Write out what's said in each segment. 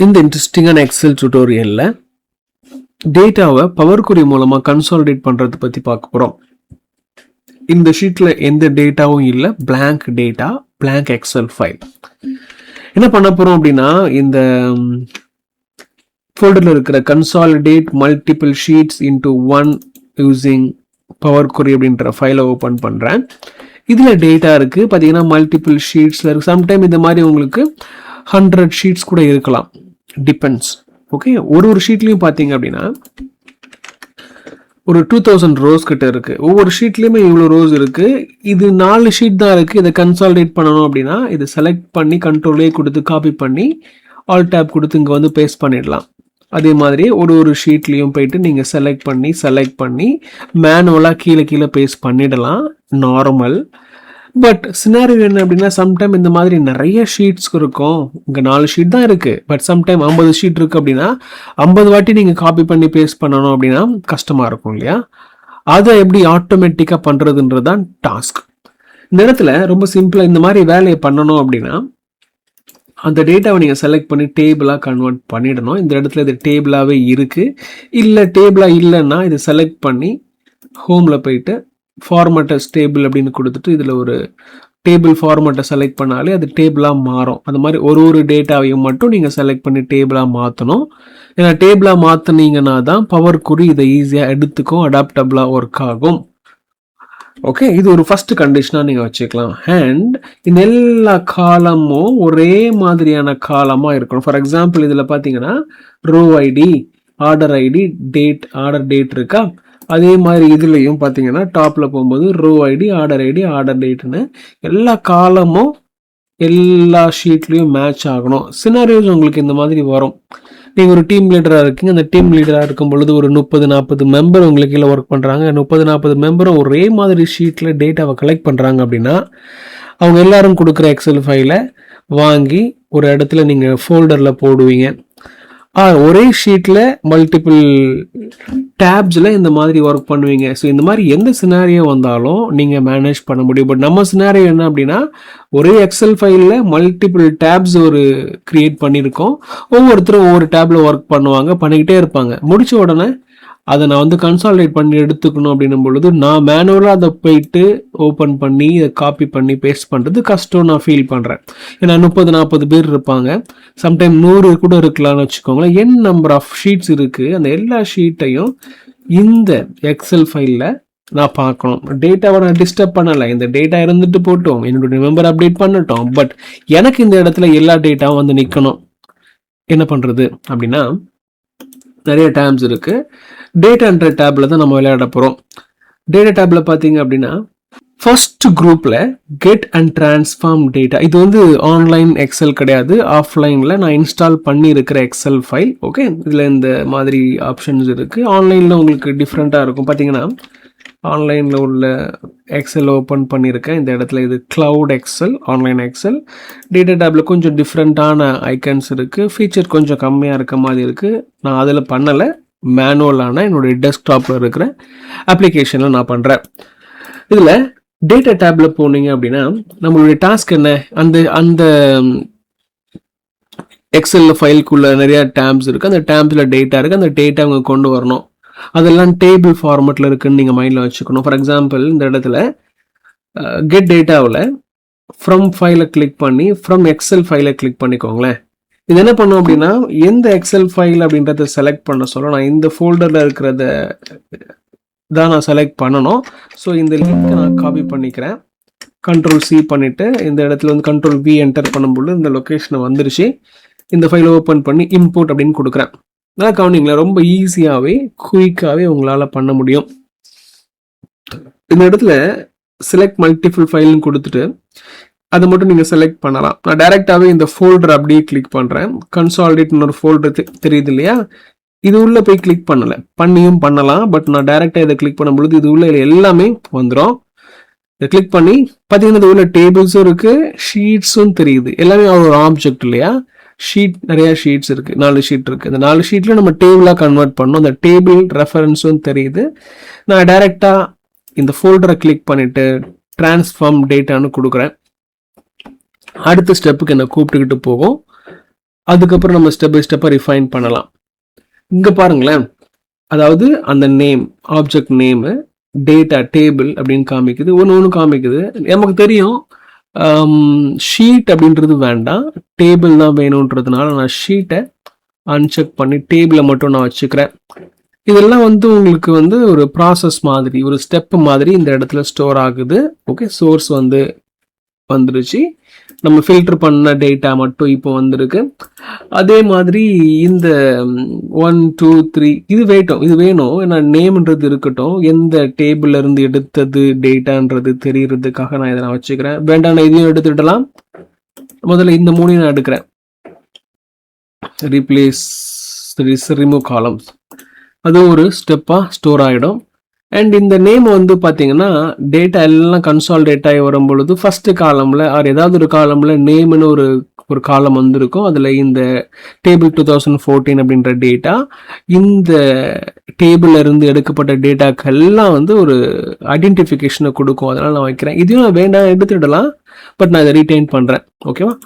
இந்த இன்ட்ரெஸ்டிங்கான எக்ஸல் டியூட்டோரியலில் டேட்டாவை பவர் query மூலமாக கன்சாலிடேட் பண்ணுறது பற்றி பார்க்க போகிறோம். இந்த ஷீட்டில் எந்த டேட்டாவும் இல்லை, blank data, blank Excel file. என்ன பண்ண போகிறோம் அப்படின்னா, இந்த ஃபோல்டரில் இருக்கிற consolidate multiple sheets into one using power query அப்படின்ற ஃபைலை ஓப்பன் பண்ணுறேன். இதில் டேட்டா இருக்குது பார்த்தீங்கன்னா, மல்டிபிள் ஷீட்ஸில் இருக்குது. சம்டைம் இந்த மாதிரி உங்களுக்கு 100 ஷீட்ஸ் கூட இருக்கலாம், டிபெண்ட்ஸ். ஓகே, ஒரு ஷீட்லையும் பார்த்தீங்க அப்படின்னா ஒரு 2000 ரோஸ் கிட்ட இருக்குது. ஒவ்வொரு ஷீட்லேயுமே இவ்வளோ ரோஸ் இருக்குது. இது 4 ஷீட் தான் இருக்குது. இதை கன்சாலிடேட் பண்ணணும் அப்படின்னா இதை செலக்ட் பண்ணி கண்ட்ரோலே கொடுத்து காப்பி பண்ணி ஆல் டேப் கொடுத்து இங்கே வந்து பேஸ்ட் பண்ணிடலாம். அதே மாதிரி ஒரு ஷீட்லேயும் போயிட்டு நீங்கள் செலக்ட் பண்ணி மேனுவலாக கீழே பேஸ்ட் பண்ணிடலாம், நார்மல். பட் சினாரியோ என்ன அப்படின்னா, சம்டைம் இந்த மாதிரி நிறைய ஷீட்ஸ் இருக்கும். இங்கே 4 ஷீட் தான் இருக்குது, பட் சம்டைம் 50 ஷீட் இருக்குது அப்படின்னா 50 வாட்டி நீங்கள் காப்பி பண்ணி பேஸ்ட் பண்ணணும் அப்படின்னா கஷ்டமாக இருக்கும் இல்லையா? அதை எப்படி ஆட்டோமேட்டிக்காக பண்ணுறதுன்றது தான் டாஸ்க். இந்த இடத்துல ரொம்ப சிம்பிளாக இந்த மாதிரி வேலையை பண்ணணும் அப்படின்னா, அந்த டேட்டாவை நீங்கள் செலக்ட் பண்ணி டேபிளாக கன்வெர்ட் பண்ணிடணும். இந்த இடத்துல இது டேபிளாகவே இருக்குது. இல்லை டேபிளாக இல்லைன்னா இதை செலக்ட் பண்ணி ஹோமில் போயிட்டு ஃபார்மேட்டஸ் டேபிள் அப்படின்னு கொடுத்துட்டு இதில் ஒரு டேபிள் ஃபார்மேட்டை செலக்ட் பண்ணாலே அது டேபிளாக மாறும். அந்த மாதிரி ஒரு டேட்டாவையும் மட்டும் நீங்கள் செலக்ட் பண்ணி டேபிளாக மாற்றணும். ஏன்னா டேபிளாக மாற்றினீங்கன்னா தான் பவர் query இதை ஈஸியாக எடுத்துக்கும், அடாப்டபிளாக ஒர்க் ஆகும். ஓகே, இது ஒரு ஃபர்ஸ்ட் கண்டிஷனாக நீங்கள் வச்சுக்கலாம். அண்ட் இந்த எல்லா காலமும் ஒரே மாதிரியான காலமாக இருக்கணும். ஃபார் எக்ஸாம்பிள் இதில் பார்த்தீங்கன்னா row ID, order ID, date, order date இருக்கா? அதே மாதிரி இதுலையும் பார்த்தீங்கன்னா டாப்பில் போகும்போது ரோ ஐடி, ஆர்டர் டேட்னு எல்லா காலமும் எல்லா ஷீட்லேயும் மேட்ச் ஆகணும். சினாரியோஸ் உங்களுக்கு இந்த மாதிரி வரும். நீங்கள் ஒரு டீம் லீடராக இருக்கீங்க. அந்த டீம் லீடராக இருக்கும் பொழுது ஒரு 30-40 மெம்பர் உங்களுக்கு கீழே ஒர்க் பண்ணுறாங்க. 30-40 மெம்பரும் ஒரே மாதிரி ஷீட்டில் டேட்டாவை கலெக்ட் பண்ணுறாங்க அப்படின்னா அவங்க எல்லாரும் கொடுக்குற எக்ஸல் ஃபைலை வாங்கி ஒரு இடத்துல நீங்கள் ஃபோல்டரில் போடுவீங்க. ஒரே ஷீட்டில் மல்டிபிள் டேப்ஸில் இந்த மாதிரி ஒர்க் பண்ணுவீங்க. ஸோ இந்த மாதிரி எந்த சினாரியோ வந்தாலும் நீங்கள் மேனேஜ் பண்ண முடியும். பட் நம்ம சினாரியோ என்ன அப்படின்னா, ஒரே எக்ஸல் ஃபைலில் மல்டிபிள் டேப்ஸ் கிரியேட் பண்ணியிருக்கோம். ஒவ்வொருத்தரும் ஒவ்வொரு டேப்பில் ஒர்க் பண்ணிக்கிட்டே இருப்பாங்க. முடித்த உடனே அதை நான் கன்சாலிடேட் பண்ணி எடுத்துக்கணும் அப்படின்னும் பொழுது நான் மேனுவலாக அதை போயிட்டு ஓப்பன் பண்ணி இதை காப்பி பண்ணி பேஸ்ட் பண்ணுறது கஷ்டம் நான் ஃபீல் பண்ணுறேன். ஏன்னா 30-40 பேர் இருப்பாங்க, சம்டைம் 100 கூட இருக்கலாம்னு வச்சுக்கோங்களேன். என் நம்பர் ஆஃப் ஷீட்ஸ் இருக்குது. அந்த எல்லா ஷீட்டையும் இந்த எக்ஸல் ஃபைலில் நான் பார்க்கணும். டேட்டாவை நான் டிஸ்டர்ப் பண்ணலை, இந்த டேட்டா இருந்துட்டு போட்டோம், என்னுடைய மெம்பர் அப்டேட் பண்ணட்டும். பட் எனக்கு இந்த இடத்துல எல்லா டேட்டாவும் நிற்கணும். என்ன பண்ணுறது அப்படின்னா, நிறைய டேப்ஸ் இருக்குது. டேட்டான்ற டேப்ல தான் நம்ம விளையாட போகிறோம். டேட்டா டேப்ல பார்த்தீங்க அப்படின்னா ஃபர்ஸ்ட் குரூப்பில் கெட் அண்ட் டிரான்ஸ்ஃபார்ம் டேட்டா. இது ஆன்லைன் எக்ஸல் கிடையாது, ஆஃப்லைனில் நான் இன்ஸ்டால் பண்ணியிருக்கிற எக்ஸல் ஃபைல். ஓகே, இதில் இந்த மாதிரி ஆப்ஷன்ஸ் இருக்குது. ஆன்லைனில் உங்களுக்கு டிஃப்ரெண்ட்டாக இருக்கும். பார்த்தீங்கன்னா ஆன்லைனில் உள்ள எக்ஸல் ஓப்பன் பண்ணியிருக்கேன். இந்த இடத்துல இது cloud Excel, online Excel. Data டேப்பில் கொஞ்சம் டிஃப்ரெண்ட்டான ஐக்கன்ஸ் இருக்குது. ஃபீச்சர் கொஞ்சம் கம்மியாக இருக்க மாதிரி இருக்குது. நான் அதில் பண்ணலை, மேனுவலான என்னுடைய டெஸ்க்டாப்பில் இருக்கிற அப்ளிகேஷனில் நான் பண்ணுறேன். இதில் டேட்டா டேப்பில் போனீங்க அப்படின்னா நம்மளுடைய டாஸ்க் என்ன, அந்த எக்ஸலில் ஃபைலுக்குள்ளே நிறையா டேப்ஸ் இருக்குது. அந்த டேப்ஸில் டேட்டா இருக்குது. அந்த டேட்டா அவங்க கொண்டு வரணும். அதெல்லாம் டேபிள் ஃபார்மேட்டில் இருக்குன்னு நீங்கள் மைண்டில் வச்சுக்கணும். ஃபார் எக்ஸாம்பிள் இந்த இடத்துல கெட் டேட்டாவில் ஃப்ரம் ஃபைலை கிளிக் பண்ணி ஃப்ரம் எக்ஸல் ஃபைலை கிளிக் பண்ணிக்கோங்களேன். இது என்ன பண்ணும் அப்படின்னா, எந்த எக்ஸல் ஃபைல் அப்படின்றத செலக்ட் பண்ண சொல்ல நான் இந்த ஃபோல்டரில் இருக்கிறத தான் நான் செலக்ட் பண்ணணும். ஸோ இந்த லிங்க்கை நான் காப்பி பண்ணிக்கிறேன். Ctrl+C பண்ணிவிட்டு இந்த இடத்துல Ctrl+V என்டர் பண்ணும்போது இந்த லொக்கேஷனை வந்துருச்சு. இந்த ஃபைலை ஓப்பன் பண்ணி இம்போர்ட் அப்படின்னு கொடுக்குறேன். நான் கவனிங்களா, ரொம்ப ஈஸியாகவே குயிக்காகவே உங்களால் பண்ண முடியும். இந்த இடத்துல செலக்ட் மல்டிபிள் ஃபைல்னு கொடுத்துட்டு அதை மட்டும் நீங்கள் செலக்ட் பண்ணலாம். நான் டைரெக்டாகவே இந்த ஃபோல்டர் அப்படியே கிளிக் பண்ணுறேன். கன்சாலிடேட்னு ஒரு ஃபோல்டர் தெரியுது இல்லையா? இது உள்ளே போய் கிளிக் பண்ணியும் பண்ணலாம். பட் நான் டைரெக்டாக இதை கிளிக் பண்ணும்பொழுது இது உள்ள எல்லாமே வந்துடும். இதை கிளிக் பண்ணி பார்த்தீங்கன்னா இது உள்ள டேபிள்ஸும் இருக்குது, ஷீட்ஸும் தெரியுது. எல்லாமே ஒரு ஆப்ஜெக்ட் இல்லையா? ஷீட், நிறைய ஷீட்ஸ் இருக்குது, 4 ஷீட் இருக்குது. இந்த 4 ஷீட்டில் நம்ம டேபிளாக கன்வெர்ட் பண்ணோம். அந்த டேபிள் ரெஃபரன்ஸும் தெரியுது. நான் டைரெக்டாக இந்த ஃபோல்டரை கிளிக் பண்ணிவிட்டு டிரான்ஸ்ஃபார்ம் டேட்டான்னு கொடுக்குறேன். அடுத்த ஸ்டெப்புக்கு என்னை கூப்பிட்டுக்கிட்டு போகும். அதுக்கப்புறம் நம்ம ஸ்டெப் பை ஸ்டெப்பாக ரிஃபைன் பண்ணலாம். இங்கே பாருங்களேன், அதாவது அந்த name, object name, data table அப்படின்னு காமிக்குது, ஒன்று காமிக்குது. நமக்கு தெரியும் ஷீட் அப்படின்றது வேண்டாம், டேபிள் தான் வேணுன்றதுனால நான் ஷீட்டை அன்செக் பண்ணி டேபிளை மட்டும் நான் வச்சுக்கிறேன். இதெல்லாம் உங்களுக்கு ஒரு ப்ராசஸ் மாதிரி, ஒரு ஸ்டெப் மாதிரி இந்த இடத்துல ஸ்டோர் ஆகுது. ஓகே, சோர்ஸ் வந்துருச்சு. நம்ம ஃபில்டர் பண்ண டேட்டா மட்டும் இப்போ வந்திருக்கு. அதே மாதிரி இந்த 1 2 3 இது வேணும். ஏன்னா நேம்ன்றது இருக்கட்டும், எந்த டேபிள்ல இருந்து எடுத்தது டேட்டான்றது தெரியறதுக்காக நான் இதை நான் வச்சுக்கிறேன். வேண்டாம், நான் இதையும் எடுத்துடலாம். முதல்ல இந்த 3 நான் எடுக்கிறேன். ரீப்ளேஸ், ரிமூவ் காலம்ஸ், அது ஒரு ஸ்டெப்பாக ஸ்டோர் ஆகிடும். அண்ட் இந்த நேம் பார்த்தீங்கன்னா டேட்டா எல்லாம் கன்சாலிடேட் ஆகி வரும் பொழுது ஃபர்ஸ்ட் காலமில் ஆர் ஏதாவது ஒரு காலமில் நேம்னு ஒரு காலம் வந்திருக்கும். அதில் இந்த டேபிள் 2014 அப்படின்ற டேட்டா, இந்த டேபிளில் இருந்து எடுக்கப்பட்ட டேட்டாக்கள் எல்லாம் ஒரு ஐடென்டிஃபிகேஷனை கொடுக்கும். அதனால் நான் வைக்கிறேன். இதையும் நான் வேண்டாம் எடுத்துடலாம், பட் நான் இதை ரீடைன் பண்ணுறேன். ஓகேவா?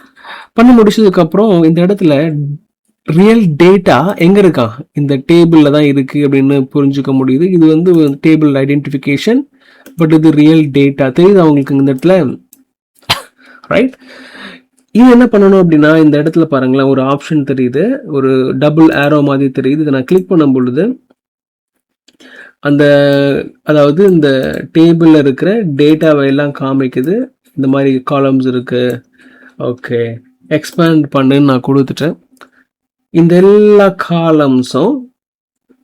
பண்ணி முடிச்சதுக்கப்புறம் இந்த இடத்துல ரியல் டேட்டா எங்கே இருக்கா, இந்த டேபிளில் தான் இருக்குது அப்படின்னு புரிஞ்சுக்க முடியுது. இது டேபிள் ஐடென்டிஃபிகேஷன், பட் இது ரியல் டேட்டா தெரியுது அவங்களுக்கு இந்த இடத்துல, ரைட்? இது என்ன பண்ணணும் அப்படின்னா, இந்த இடத்துல பாருங்களேன், ஒரு ஆப்ஷன் தெரியுது, ஒரு டபுள் ஏரோ மாதிரி தெரியுது. இதை நான் கிளிக் பண்ணும் பொழுது அதாவது இந்த டேபிளில் இருக்கிற டேட்டாவை எல்லாம் காமிக்குது. இந்த மாதிரி காலம்ஸ் இருக்கு. ஓகே, எக்ஸ்பேண்ட் பண்ணுன்னு நான் கொடுத்துட்டேன். இந்த எல்லா காலம்ஸும்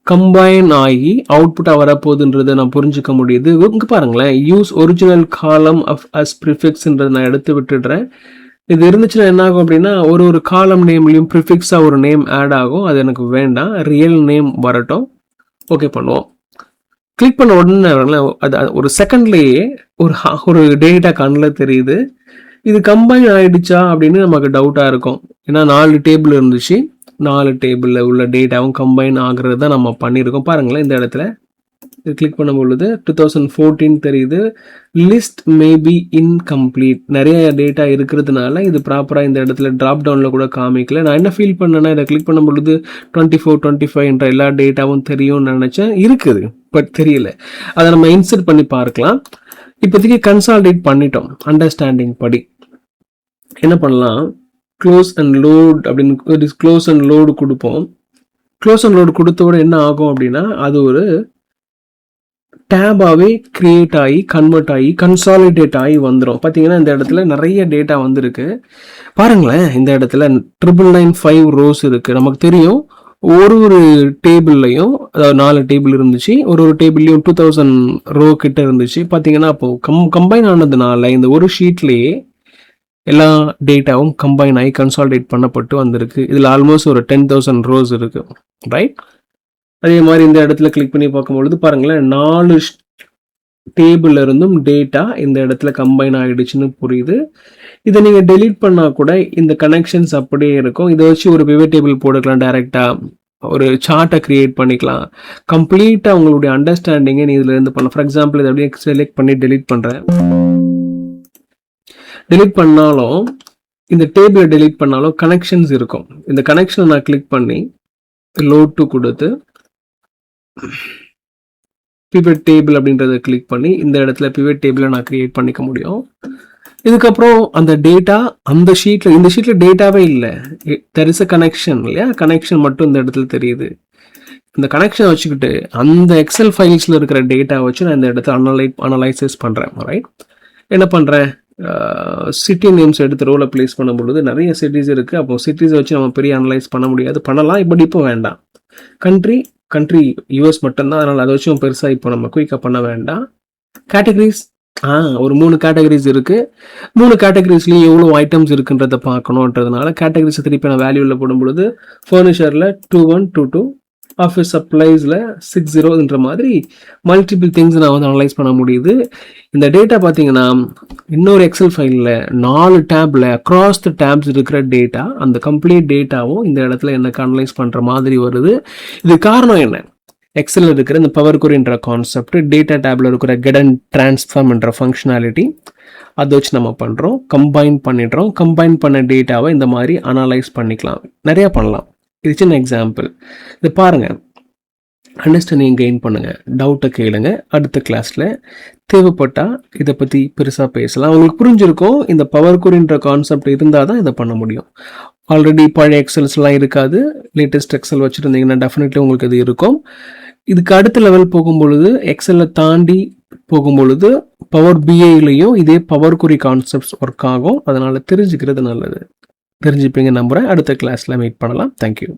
கம்பைன் ஆகி அவுட்புட்டாக வரப்போகுதுன்றதை நான் புரிஞ்சுக்க முடியுது. இங்கே பாருங்களேன், use original column of as ப்ரிஃபிக்ஸ்ன்றதை நான் எடுத்து விட்டுடுறேன். இது இருந்துச்சுன்னா என்ன ஆகும் அப்படின்னா, ஒரு காலம் நேம்லையும் ப்ரிஃபிக்ஸாக ஒரு நேம் ஆட் ஆகும். அது எனக்கு வேண்டாம், ரியல் நேம் வரட்டும். ஓகே பண்ணுவோம். கிளிக் பண்ண உடனே அது ஒரு செகண்ட்லேயே ஒரு டேட்டா கண்ணில் தெரியுது. இது கம்பைன் ஆயிடுச்சா அப்படின்னு நமக்கு டவுட்டாக இருக்கும். ஏன்னா 4 டேபிள் இருந்துச்சு, 4 டேபிளில் உள்ள டேட்டாவும் கம்பைன் ஆகுறது தான் நம்ம பண்ணியிருக்கோம். பாருங்களேன், இந்த இடத்துல இது கிளிக் பண்ணும் பொழுது 2014 தெரியுது. லிஸ்ட் மேபி இன்கம்ப்ளீட், நிறைய டேட்டா இருக்கிறதுனால இது ப்ராப்பராக இந்த இடத்துல ட்ராப் டவுனில் கூட காமிக்கல. நான் என்ன ஃபீல் பண்ணேன்னா, இதை கிளிக் பண்ணும் பொழுது 24 25 என்ற எல்லா டேட்டாவும் தெரியும்னு நினச்சேன். இருக்குது, பட் தெரியல. அதை நம்ம இன்சர்ட் பண்ணி பார்க்கலாம். இப்போதைக்கு கன்சாலிடேட் பண்ணிட்டோம். அண்டர்ஸ்டாண்டிங் படி என்ன பண்ணலாம், க்ளோஸ் அண்ட் லோட் அப்படின்னு க்ளோஸ் அண்ட் லோடு கொடுப்போம். க்ளோஸ் அண்ட் லோடு கொடுத்தோட என்ன ஆகும் அப்படின்னா, அது ஒரு டேபாகவே கிரியேட் ஆகி கன்வெர்ட் ஆகி கன்சாலிடேட் ஆகி வந்துடும். பார்த்தீங்கன்னா இந்த இடத்துல நிறைய டேட்டா வந்திருக்கு. பாருங்களேன், இந்த இடத்துல 9995 ரோஸ் இருக்குது. நமக்கு தெரியும் ஒரு டேபிள்லையும், அதாவது 4 டேபிள் இருந்துச்சு, ஒரு டேபிள்லையும் 2000 ரோ கிட்ட இருந்துச்சு. பார்த்தீங்கன்னா அப்போ கம்பைன் ஆனதுனால இந்த ஒரு ஷீட்லேயே எல்லா டேட்டாவும் கம்பைன் ஆகி கன்சாலிடேட் பண்ணப்பட்டு வந்திருக்கு. இதில் ஆல்மோஸ்ட் ஒரு 10,000 ரோஸ் இருக்கு, ரைட்? அதே மாதிரி இந்த இடத்துல கிளிக் பண்ணி பார்க்கும்பொழுது பாருங்களேன், 4 டேபிள் இருந்தும் டேட்டா இந்த இடத்துல கம்பைன் ஆகிடுச்சுன்னு புரியுது. இதை நீங்கள் டெலீட் பண்ணால் கூட இந்த கனெக்ஷன்ஸ் அப்படியே இருக்கும். இதை வச்சு ஒரு பிவட் டேபிள் போட்டுக்கலாம், டைரெக்டாக ஒரு சார்ட்டை கிரியேட் பண்ணிக்கலாம். கம்ப்ளீட்டாக உங்களுடைய அண்டர்ஸ்டாண்டிங்கை நீ இதில் இருந்து பண்ணலாம். ஃபார் எக்ஸாம்பிள் இதை அப்படியே செலக்ட் பண்ணி டெலீட் பண்ணுறேன். டெலீட் பண்ணாலும், இந்த டேபிளை டெலீட் பண்ணாலும் கனெக்ஷன்ஸ் இருக்கும். இந்த கனெக்ஷனை நான் கிளிக் பண்ணி லோட் டு கொடுத்து பிவட் டேபிள் அப்படின்றத கிளிக் பண்ணி இந்த இடத்துல பிவட் டேபிளை நான் கிரியேட் பண்ணிக்க முடியும். இதுக்கப்புறம் அந்த டேட்டா அந்த ஷீட்டில், இந்த ஷீட்டில் டேட்டாவே இல்லை, தெர் இஸ் அ கனெக்ஷன் இல்லையா, கனெக்ஷன் மட்டும் இந்த இடத்துல தெரியுது. இந்த கனெக்ஷன் வச்சுக்கிட்டு அந்த எக்ஸல் ஃபைல்ஸில் இருக்கிற டேட்டா வச்சு நான் இந்த இடத்துல அனலைசிஸ் பண்ணுறேன், ரைட்? என்ன பண்ணுறேன், சிட்டி நேம்ஸ் எடுத்து ரோலை பிளேஸ் பண்ணும் பொழுது நிறைய சிட்டிஸ் இருக்குது. அப்போ சிட்டிஸை வச்சு நம்ம பெரிய அனலைஸ் பண்ண முடியாது, பண்ணலாம், பட் இப்போ வேண்டாம். கண்ட்ரி யூஎஸ் மட்டும்தான், அதனால் அதை வச்சு பெருசாக இப்போ நம்ம குயிக்காக பண்ண வேண்டாம். கேட்டகரிஸ், ஒரு 3 கேட்டகரிஸ் இருக்குது. 3 கேட்டகரிஸ்லேயும் எவ்வளோ ஐட்டம்ஸ் இருக்குன்றதை பார்க்கணுன்றதுனால கேட்டகரிஸை திருப்பி நான் வேல்யூவில் போடும் பொழுது ஃபர்னிச்சரில் 2122, ஆஃபீஸ் சப்ளைஸில் 60ன்ற மாதிரி மல்டிபிள் திங்ஸ் நான் அனலைஸ் பண்ண முடியுது. இந்த டேட்டா பார்த்தீங்கன்னா இன்னொரு எக்ஸல் ஃபைலில் 4 டேப்பில் அக்ராஸ் த டேப்ஸ் இருக்கிற டேட்டா, அந்த கம்ப்ளீட் டேட்டாவும் இந்த இடத்துல எனக்கு அனலைஸ் பண்ணுற மாதிரி வருது. இது காரணம் என்ன, எக்ஸலில் இருக்கிற இந்த பவர் குரின்ற கான்செப்ட், டேட்டா டேப்ல இருக்கிற கெட் அண்ட் டிரான்ஸ்ஃபார்ம் என்ற ஃபங்க்ஷனாலிட்டி, அதை வச்சு நம்ம பண்ணுறோம், கம்பைன் பண்ணிடுறோம். கம்பைன் பண்ண டேட்டாவை இந்த மாதிரி அனலைஸ் பண்ணிக்கலாம், நிறையா பண்ணலாம். இது சின்ன எக்ஸாம்பிள். இது பாருங்கள், அண்டர்ஸ்டாண்டிங் கெயின் பண்ணுங்கள், டவுட்டை கேளுங்க. அடுத்த கிளாஸில் தேவைப்பட்டால் இதை பற்றி பெருசாக பேசலாம். உங்களுக்கு புரிஞ்சிருக்கும், இந்த பவர் குரின்ற கான்செப்ட் இருந்தால் தான் இதை பண்ண முடியும். ஆல்ரெடி பழைய எக்ஸல்ஸ்லாம் இருக்காது, லேட்டஸ்ட் எக்ஸல் வச்சுருந்தீங்கன்னா டெஃபினெட்லி உங்களுக்கு இது இருக்கும். இதுக்கு அடுத்த லெவல் போகும்பொழுது, எக்ஸலை தாண்டி போகும்பொழுது பவர் பிஐலையும் இதே பவர் குரி கான்செப்ட்ஸ் ஒர்க் ஆகும். அதனால் தெரிஞ்சுக்கிறது நல்லது. தெரிஞ்சுப்பீங்க நம்புகிறேன். அடுத்த கிளாஸில் மீட் பண்ணலாம். தேங்க்யூ.